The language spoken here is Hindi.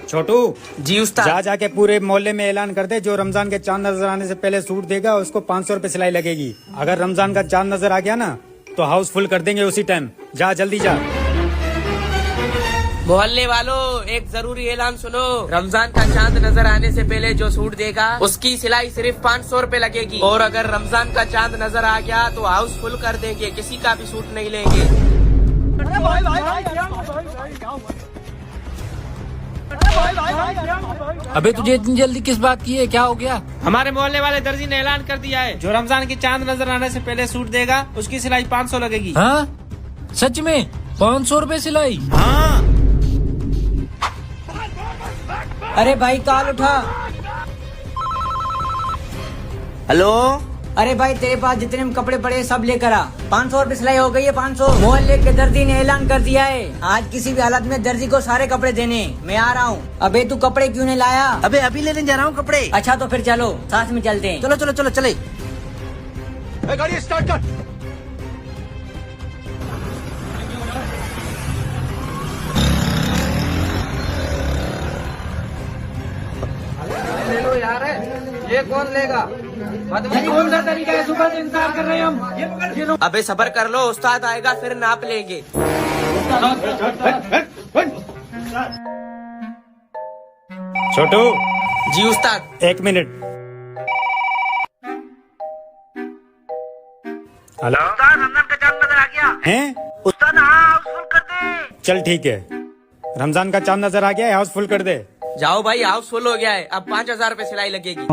छोटू, जी उस्ताद। जा जाके पूरे मोहल्ले में ऐलान कर दे, जो रमजान का चांद नजर आने से पहले सूट देगा उसको 500 रुपए सिलाई लगेगी। अगर रमजान का चांद नजर आ गया ना तो हाउस फुल कर देंगे उसी टाइम। जा जल्दी जा। मोहल्ले वालों, एक जरूरी ऐलान सुनो। रमजान का चांद नजर आने से पहले जो सूट देगा उसकी सिलाई सिर्फ 500 रुपए लगेगी। और अगर रमजान का चांद नजर आ गया तो हाउस फुल कर देंगे, किसी का भी सूट नहीं लेंगे। अबे तुझे इतनी जल्दी किस बात की है? क्या हो गया? हमारे मोहल्ले वाले दर्जी ने ऐलान कर दिया है, जो रमजान की चांद नजर आने से पहले सूट देगा उसकी सिलाई 500 लगेगी। हाँ सच में 500 रुपए सिलाई? हाँ। अरे भाई कॉल उठा। हेलो। अरे भाई तेरे पास जितने भी कपड़े पड़े सब लेकर आ। 500 रुपए सिलाई हो गई है। 500। मोहल्ले के दर्जी ने ऐलान कर दिया है, आज किसी भी हालत में दर्जी को सारे कपड़े देने। मैं आ रहा हूँ। अबे तू कपड़े क्यों नहीं लाया? अबे अभी लेने जा रहा हूँ कपड़े। अच्छा तो फिर चलो साथ में चलते हैं। चलो चलो चलो चले। गाड़ी स्टार्ट कर। ले लो यार, ये कौन लेगा? कौन सा तरीका है? सुबह से इंतजार कर रहे हैं हम। अबे सबर कर लो, उस्ताद आएगा फिर नाप लेंगे। छोटू, जी उस्ताद। 1 मिनट। हेलो उस्ताद, रमजान का चांद नजर आ गया हैं? उस्ताद। हाँ हाउस फुल कर दे। चल ठीक है, रमजान का चांद नजर आ गया है, हाउस फुल कर दे। जाओ भाई, हाउस फुल हो गया है। अब 5000 रुपए सिलाई लगेगी।